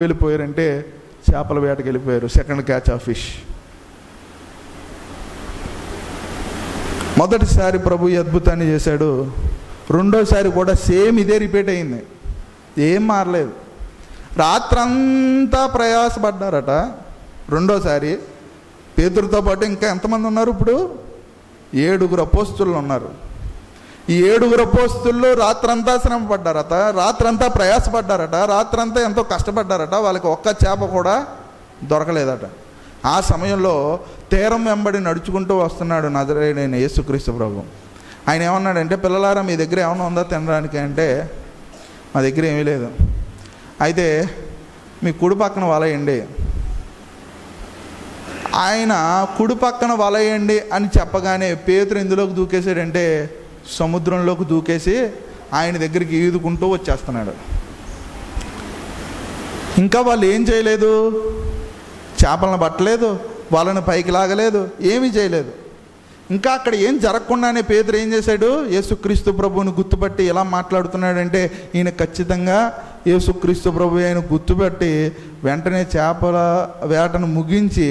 వెళ్ళిపోయారంటే చేపల వేటకి వెళ్ళిపోయారు. Second catch of fish. మొదటిసారి ప్రభు ఈ అద్భుతాన్ని చేశాడు. రెండోసారి కూడా సేమ్ ఇదే రిపీట్ అయింది, ఏం మారలేదు. రాత్రంతా ప్రయాసపడ్డారట. రెండోసారి పేతురుతో పాటు ఇంకా ఎంతమంది ఉన్నారు? ఇప్పుడు 7 అపోస్తులు ఉన్నారు. ఈ 7 అపోస్తులు రాత్రంతా శ్రమ పడ్డారట, రాత్రంతా ప్రయాసపడ్డారట, రాత్రంతా ఎంతో కష్టపడ్డారట. వాళ్ళకి ఒక్క చేప కూడా దొరకలేదట. ఆ సమయంలో తీరం వెంబడి నడుచుకుంటూ వస్తున్నాడు నజరేయుడైన యేసుక్రీస్తు ప్రభు. ఆయన ఏమన్నాడంటే, పిల్లలారా మీ దగ్గర ఏమైనా ఉందా తినడానికి అంటే, మా దగ్గర ఏమీ లేదు. అయితే మీ కుడి పక్కన వలయండి. ఆయన కుడి పక్కన వలయండి అని చెప్పగానే పేతురు ఇందులోకి దూకేశాడంటే, సముద్రంలోకి దూకేసి ఆయన దగ్గరికి ఈదుకుంటూ వచ్చేస్తున్నాడు. ఇంకా వాళ్ళు ఏం చేయలేదు, చేపలను పట్టలేదు, వాళ్ళని పైకి లాగలేదు, ఏమీ చేయలేదు. ఇంకా అక్కడ ఏం జరగకుండానే పేతురు ఏం చేశాడు, యేసుక్రీస్తు ప్రభువుని గుర్తుపట్టి ఎలా మాట్లాడుతున్నాడంటే, ఈయన ఖచ్చితంగా యేసుక్రీస్తు ప్రభు ఆయన గుర్తుపట్టి వెంటనే చేపల వేటను ముగించి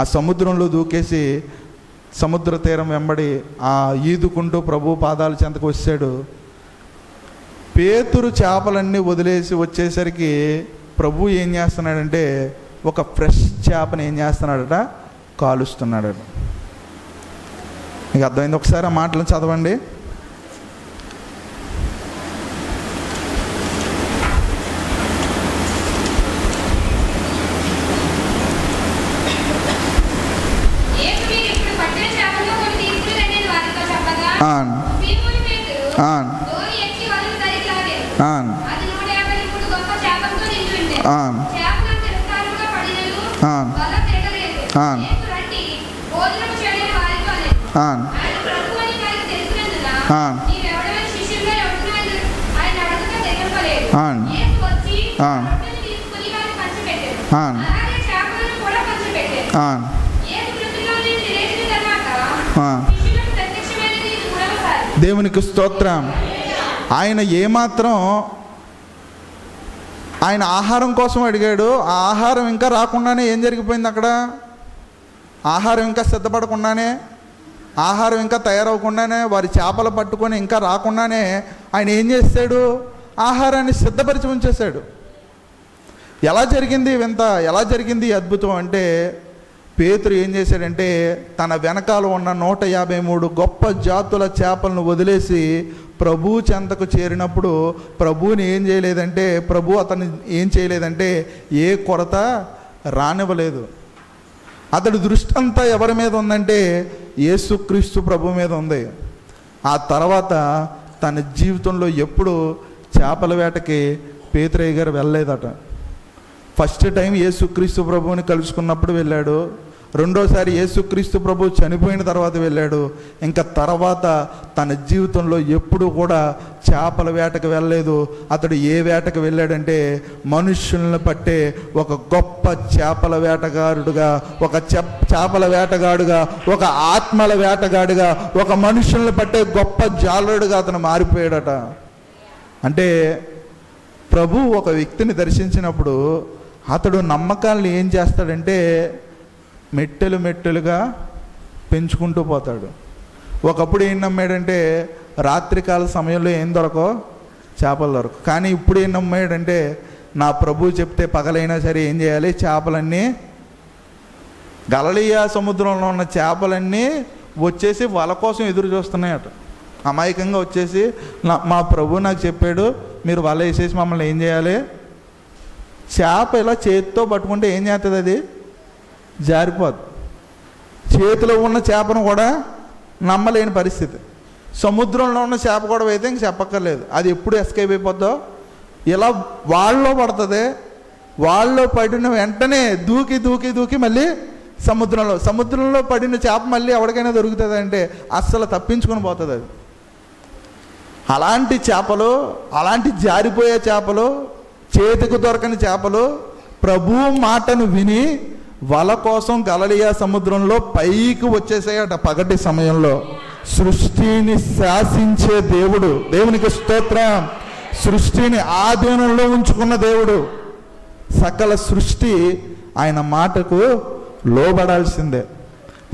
ఆ సముద్రంలో దూకేసి సముద్ర తీరం వెంబడి ఆ ఈదుకుంటూ ప్రభు పాదాల చెంతకు వచ్చాడు. పేతురు చేపలన్నీ వదిలేసి వచ్చేసరికి ప్రభు ఏం చేస్తున్నాడంటే, ఒక ఫ్రెష్ చేపని ఏం చేస్తున్నాడట, కాలుస్తున్నాడట. మీకు అర్థమైంది? ఒకసారి ఆ మాటలను చదవండి. దేవునికి స్తోత్రం. ఆయన ఏమాత్రం ఆయన ఆహారం కోసం అడిగాడు. ఆ ఆహారం ఇంకా రాకుండానే ఏం జరిగిపోయింది అక్కడ? ఆహారం ఇంకా సిద్ధపడకుండానే, ఆహారం ఇంకా తయారవకుండానే, వారి చేపలు పట్టుకొని ఇంకా రాకుండానే ఆయన ఏం చేశాడు, ఆహారాన్ని సిద్ధపరిచి ఉంచేశాడు. ఎలా జరిగింది వింత, ఎలా జరిగింది అద్భుతం అంటే, పేతురు ఏం చేశాడంటే, తన వెనకాల ఉన్న 153 గొప్ప జాతుల చేపలను వదిలేసి ప్రభు చెంతకు చేరినప్పుడు ప్రభువుని ఏం చేయలేదంటే, ప్రభు అతన్ని ఏం చేయలేదంటే ఏ కొరత రానివ్వలేదు. అతడి దృష్టి అంతా ఎవరి మీద ఉందంటే యేసుక్రీస్తు ప్రభు మీద ఉంది. ఆ తర్వాత తన జీవితంలో ఎప్పుడు చేపల వేటకి పేతురయ్య గారు వెళ్ళలేదట. ఫస్ట్ టైం యేసుక్రీస్తు ప్రభువుని కలుసుకున్నప్పుడు వెళ్ళాడు. రెండోసారి యేసుక్రీస్తు ప్రభు చనిపోయిన తర్వాత వెళ్ళాడు. ఇంకా తర్వాత తన జీవితంలో ఎప్పుడు కూడా చేపల వేటకు వెళ్ళలేదు. అతడు ఏ వేటకు వెళ్ళాడంటే, మనుషులను పట్టే ఒక గొప్ప చేపల వేటగాడుగా, ఒక చేపల వేటగాడుగా, ఒక ఆత్మల వేటగాడుగా, ఒక మనుషులను పట్టే గొప్ప జాలరుడుగా అతను మారిపోయాడట. అంటే ప్రభు ఒక వ్యక్తిని దర్శించినప్పుడు అతడు నమ్మకాలను ఏం చేస్తాడంటే, మెట్టెలు మెట్టెలుగా పెంచుకుంటూ పోతాడు. ఒకప్పుడు ఏం నమ్మాడంటే, రాత్రికాల సమయంలో ఏం దొరకో, చేపలు దొరకవు. కానీ ఇప్పుడు ఏం నమ్మాడంటే, నా ప్రభు చెప్తే పగలైనా సరే ఏం చేయాలి, చేపలన్నీ, గలిలయ సముద్రంలో ఉన్న చేపలన్నీ వచ్చేసి వల కోసం ఎదురు చూస్తున్నాయట. అమాయకంగా వచ్చేసి, మా ప్రభు నాకు చెప్పాడు మీరు వల వేసేసి మమ్మల్ని ఏం చేయాలి, చేప ఇలా చేతితో పట్టుకుంటే ఏం చేస్తుంది, అది జారిపోద్ది. చేతిలో ఉన్న చేపను కూడా నమ్మలేని పరిస్థితి. సముద్రంలో ఉన్న చేప కూడా అయితే ఇంక చెప్పక్కర్లేదు, అది ఎప్పుడు ఎస్కేప్ అయిపోద్దో. ఇలా వాళ్ళలో పడుతుంది, వాళ్ళలో పడిన వెంటనే దూకి దూకి దూకి మళ్ళీ సముద్రంలో పడిన చేప మళ్ళీ ఎవరికైనా దొరుకుతుంది అంటే అస్సలు తప్పించుకొని పోతుంది అది. అలాంటి చేపలు, అలాంటి జారిపోయే చేపలు, చేతికి దొరకని చేపలు ప్రభు మాటను విని వల కోసం గలిలయ సముద్రంలో పైకి వచ్చేసాయట. పగటి సమయంలో సృష్టిని శాసించే దేవుడు, దేవునికి స్తోత్రం. సృష్టిని ఆధీనంలో ఉంచుకున్న దేవుడు, సకల సృష్టి ఆయన మాటకు లోబడాల్సిందే.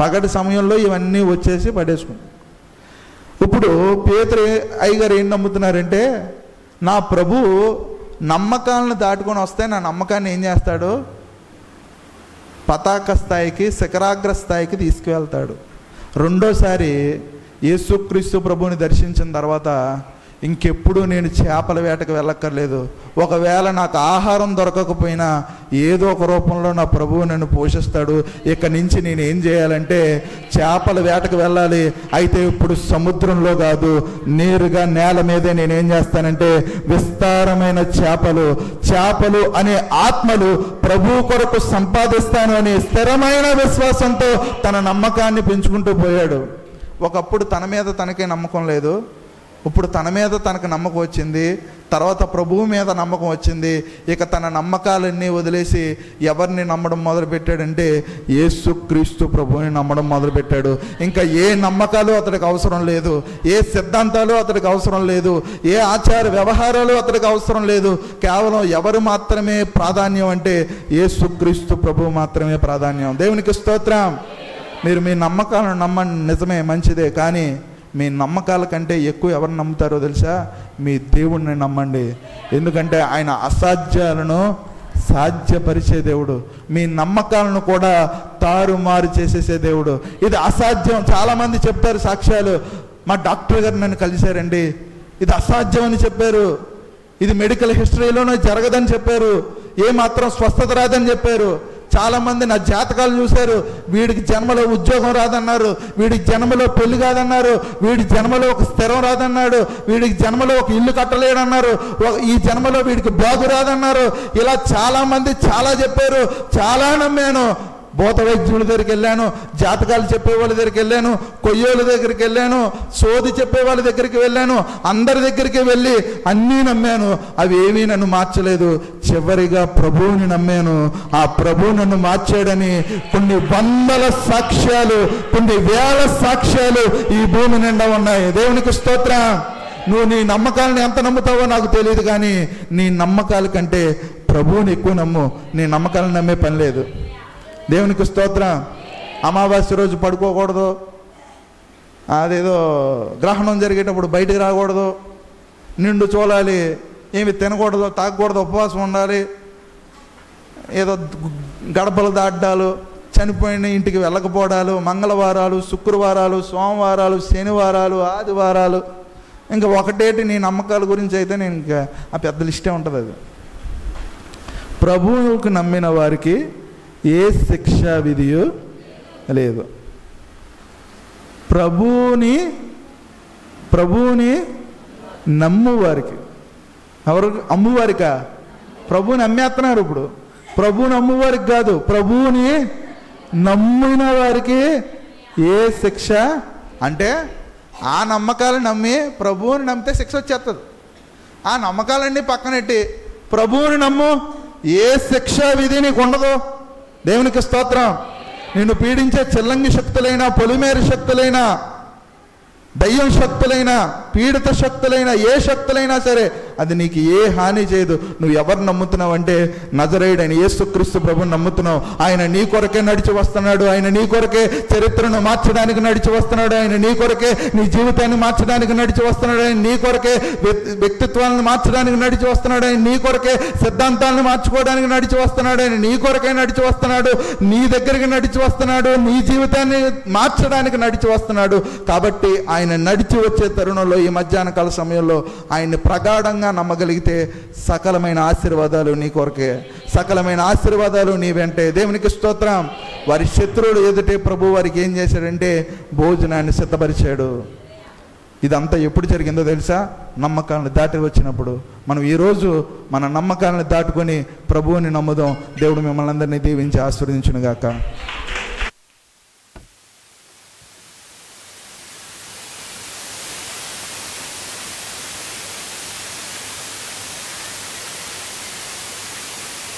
పగటి సమయంలో ఇవన్నీ వచ్చేసి పడేసుకుంటాం. ఇప్పుడు పేతురు అయ్యగారు ఏం నమ్ముతున్నారంటే, నా ప్రభు నమ్మకాలను దాటుకొని వస్తే నా నమ్మకాన్ని ఏం చేస్తాడు, పతాక స్థాయికి, శిఖరాగ్ర స్థాయికి తీసుకువెళ్తాడు. రెండోసారి యేసుక్రీస్తు ప్రభువుని దర్శించిన తర్వాత ఇంకెప్పుడు నేను చేపల వేటకు వెళ్ళక్కర్లేదు. ఒకవేళ నాకు ఆహారం దొరకకపోయినా ఏదో ఒక రూపంలో నా ప్రభువు నన్ను పోషిస్తాడు. ఇక నుంచి నేను ఏం చేయాలంటే చేపల వేటకు వెళ్ళాలి. అయితే ఇప్పుడు సముద్రంలో కాదు, నేరుగా నేల మీదే నేనేం చేస్తానంటే విస్తారమైన చేపలు అనే ఆత్మలు ప్రభు కొరకు సంపాదిస్తాను అనే స్థిరమైన విశ్వాసంతో తన నమ్మకాన్ని పెంచుకుంటూ పోయాడు. ఒకప్పుడు తన మీద తనకే నమ్మకం లేదు, ఇప్పుడు తన మీద తనకు నమ్మకం వచ్చింది. తర్వాత ప్రభువు మీద నమ్మకం వచ్చింది. ఇక తన నమ్మకాలన్నీ వదిలేసి ఎవరిని నమ్మడం మొదలుపెట్టాడంటే యేసుక్రీస్తు ప్రభువుని నమ్మడం మొదలుపెట్టాడు. ఇంకా ఏ నమ్మకాలు అతడికి అవసరం లేదు, ఏ సిద్ధాంతాలు అతడికి అవసరం లేదు, ఏ ఆచార వ్యవహారాలు అతడికి అవసరం లేదు. కేవలం ఎవరు మాత్రమే ప్రాధాన్యం అంటే యేసుక్రీస్తు ప్రభువు మాత్రమే ప్రాధాన్యం. దేవునికి స్తోత్రం. మీరు మీ నమ్మకాలను నమ్మండి, నిజమే, మంచిదే. కానీ మీ నమ్మకాల కంటే ఎక్కువ ఎవరు నమ్ముతారో తెలుసా? మీ దేవుడిని నమ్మండి. ఎందుకంటే ఆయన అసాధ్యాలను సాధ్యపరిచే దేవుడు. మీ నమ్మకాలను కూడా తారుమారు చేసేసే దేవుడు. ఇది అసాధ్యం. చాలామంది చెప్తారు సాక్ష్యాలు, మా డాక్టర్ గారు నన్ను కలిశారండి, ఇది అసాధ్యం అని చెప్పారు, ఇది మెడికల్ హిస్టరీలోనే జరగదని చెప్పారు, ఏమాత్రం స్వస్థత రాదని చెప్పారు. చాలామంది నా జాతకాలు చూశారు, వీడికి జన్మలో ఉద్యోగం రాదన్నారు, వీడికి జన్మలో పెళ్లి కాదన్నారు, వీడి జన్మలో ఒక స్థిరం రాదన్నాడు, వీడికి జన్మలో ఒక ఇల్లు కట్టలేడన్నారు, ఈ జన్మలో వీడికి బాగు రాదన్నారు. ఇలా చాలామంది చాలా చెప్పారు. చాలా నమ్మాను. భూత వైద్యుల దగ్గరికి వెళ్ళాను, జాతకాలు చెప్పే వాళ్ళ దగ్గరికి వెళ్ళాను, కొయ్యోళ్ళ దగ్గరికి వెళ్ళాను, సోది చెప్పే వాళ్ళ దగ్గరికి వెళ్ళాను, అందరి దగ్గరికి వెళ్ళి అన్నీ నమ్మాను. అవి ఏమీ నన్ను మార్చలేదు. చివరిగా ప్రభువుని నమ్మాను. ఆ ప్రభువు నన్ను మార్చాడని కొన్ని వందల సాక్ష్యాలు, కొన్ని వేల సాక్ష్యాలు ఈ భూమి నిండా ఉన్నాయి. దేవునికి స్తోత్రం. నువ్వు నీ నమ్మకాలను ఎంత నమ్ముతావో నాకు తెలియదు, కానీ నీ నమ్మకాల కంటే ప్రభువుని ఎక్కువ నమ్ము. నీ నమ్మకాలను నమ్మే పని లేదు. దేవునికి స్తోత్రం. అమావాస్య రోజు పడుకోకూడదు, అదేదో గ్రహణం జరిగేటప్పుడు బయటికి రాకూడదు, నిండు చూడాలి, ఏమి తినకూడదు, తాగకూడదు, ఉపవాసం ఉండాలి, ఏదో గడపలు దాటాలు, చనిపోయిన ఇంటికి వెళ్ళకపోవడాలు, మంగళవారాలు, శుక్రవారాలు, సోమవారాలు, శనివారాలు, ఆదివారాలు, ఇంకా ఒకటేటి నీ నమ్మకాల గురించి అయితే నేను ఇంకా ఆ పెద్ద లిస్టే ఉంటుంది. అది ప్రభువుకు నమ్మిన వారికి ఏ శిక్షా విధియు లేదు. ప్రభువుని నమ్మువారికి, ఎవరు అమ్మువారికా? ప్రభువుని అమ్మేస్తున్నారు ఇప్పుడు. ప్రభువుని అమ్మువారికి కాదు, ప్రభువుని నమ్మిన వారికి ఏ శిక్ష అంటే, ఆ నమ్మకాలు నమ్మి ప్రభువుని నమ్మితే శిక్ష వచ్చేస్తుంది. ఆ నమ్మకాలన్నీ పక్కనెట్టి ప్రభువుని నమ్ము, ఏ శిక్షా విధి నీకు ఉండదు. దేవునికి స్తోత్రం. నిన్ను పీడించే చిల్లంగి శక్తులైనా, పొలిమేర శక్తులైనా, దయ్యం శక్తులైనా, పీడిత శక్తులైనా, ఏ శక్తులైనా సరే అది నీకు ఏ హాని చేయదు. నువ్వు ఎవరు నమ్ముతున్నావు అంటే నజరేయుడైన యేసుక్రీస్తు ప్రభువుని నమ్ముతున్నావు. ఆయన నీ కొరకే నడిచి వస్తున్నాడు. ఆయన నీ కొరకే చరిత్రను మార్చడానికి నడిచి వస్తున్నాడు. ఆయన నీ కొరకే నీ జీవితాన్ని మార్చడానికి నడిచి వస్తున్నాడు. ఆయన నీ కొరకే వ్యక్తిత్వాలను మార్చడానికి నడిచి వస్తున్నాడు. ఆయన నీ కొరకే సిద్ధాంతాలను మార్చుకోవడానికి నడిచి వస్తున్నాడు. ఆయన నీ కొరకే నడిచి వస్తున్నాడు. నీ దగ్గరికి నడిచి వస్తున్నాడు. నీ జీవితాన్ని మార్చడానికి నడిచి వస్తున్నాడు. కాబట్టి ఆయన నడిచి వచ్చే తరుణంలో, ఈ మధ్యాహ్న కాల సమయంలో ఆయన్ని ప్రగాఢంగా నమ్మగలిగితే సకలమైన ఆశీర్వాదాలు నీ కొరకే, సకలమైన ఆశీర్వాదాలు నీ వెంటే. దేవునికి స్తోత్రం. వారి శత్రువులు ఎదుటే ప్రభు వారికి ఏం చేశాడంటే భోజనాన్ని సిద్ధపరిచాడు. ఇదంతా ఎప్పుడు జరిగిందో తెలుసా? నమ్మకాలను దాటి వచ్చినప్పుడు. మనం ఈరోజు మన నమ్మకాలను దాటుకొని ప్రభువుని నమ్ముదాం. దేవుడు మిమ్మల్ని అందరినీ దీవించి ఆశీర్వదించును గాక.